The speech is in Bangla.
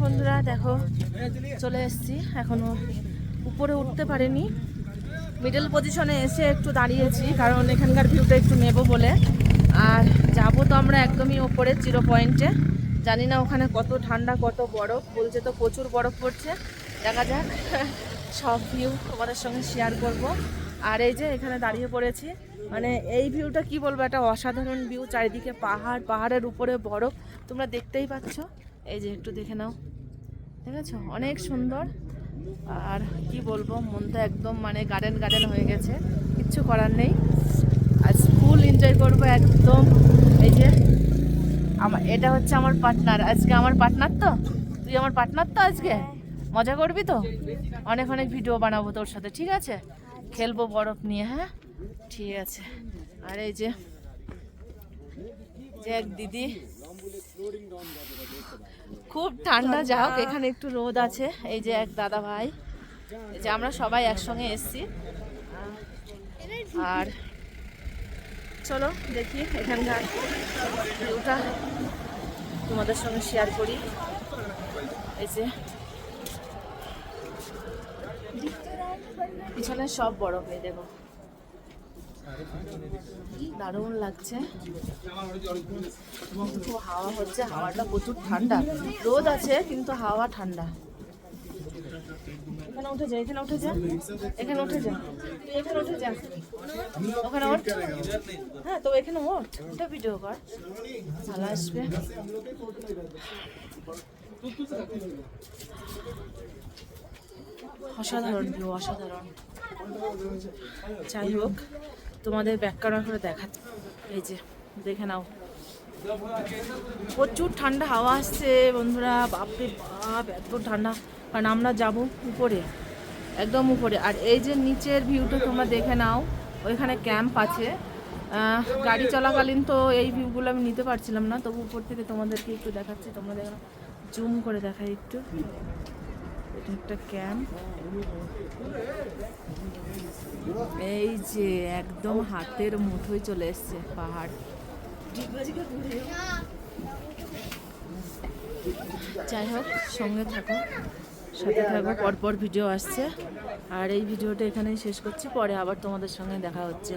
বন্ধুরা দেখো চলে এসেছি, এখনো উপরে উঠতে পারিনি। মিডল পজিশনে এসে একটু দাঁড়িয়েছি কারণ এখানকার ভিউটা একটু নেব বলে। আর যাবো তো আমরা একদমই ওপরে জিরো পয়েন্টে। জানি না ওখানে কত ঠান্ডা কত বরফ, বলছে তো প্রচুর বরফ পড়ছে। দেখা যাক, সব ভিউ তোমাদের সঙ্গে শেয়ার করব। আর এই যে এখানে দাঁড়িয়ে পড়েছি, মানে এই ভিউটা কি বলবো, একটা অসাধারণ ভিউ। চারিদিকে পাহাড়, পাহাড়ের উপরে বরফ তোমরা দেখতেই পাচ্ছ। এই যে একটু দেখে নাও, ঠিক আছে, অনেক সুন্দর। আর কি বলবো, মনটা একদম মানে গার্ডেন গার্ডেন হয়ে গেছে, কিচ্ছু করার নেই। আজ ফুল এনজয় করবো একদম। এই যে এটা হচ্ছে আমার পার্টনার, আজকে আমার পার্টনার তো, তুই আমার পার্টনার তো, আজকে মজা করবি তো, অনেক অনেক ভিডিও বানাবো তোর সাথে, ঠিক আছে, খেলবো বরফ নিয়ে, হ্যাঁ ঠিক আছে। আর এই যে এক দিদি, খুব ঠান্ডা, যা হোক এখানে একটু রোদ আছে। এই যে এক দাদা ভাই, এই যে আমরা সবাই একসঙ্গে এসছি। আর চলো দেখি এখানকার ভিউটা তোমাদের সঙ্গে শেয়ার করি। এই যে পিছনে সব বরফ, এই দেখো, দারুণ লাগছে। খুব হাওয়া হচ্ছে, হাওয়াটা প্রচুর ঠান্ডা, রোদ আছে কিন্তু হাওয়া ঠান্ডা। এখানে উঠে যা, এখানে উঠে যা, এখানে উঠে যা, তুই এখানে উঠে যা, ওখানে ওঠ, হ্যাঁ তো এখানে ওঠ, ওটা ভিডিও কর, ভালো আসবে। অসাধারণ ভিউ, অসাধারণ। যাই হোক, তোমাদের ব্যাকগ্রাউন্ড করে দেখাচ্ছি। এই যে দেখে নাও, প্রচুর ঠান্ডা হাওয়া আসছে বন্ধুরা, বাপরে বাপ এত ঠান্ডা। কারণ আমরা যাব উপরে, একদম উপরে। আর এই যে নিচের ভিউটা তোমরা দেখে নাও, ওইখানে ক্যাম্প আছে। গাড়ি চলাকালীন তো এই ভিউগুলো আমি নিতে পারছিলাম না, তবু উপর থেকে তোমাদেরকে একটু দেখাচ্ছি। তোমরা দেখো, জুম করে দেখাই একটু। এটা একটা ক্যাম্প, এই যে একদম হাতের মুঠোয় চলে এসছে পাহাড়। যাই হোক, সঙ্গে থাকো, সাথে থাকো, পরপর ভিডিও আসছে। আর এই ভিডিওটা এখানেই শেষ করছি, পরে আবার তোমাদের সঙ্গে দেখা হচ্ছে।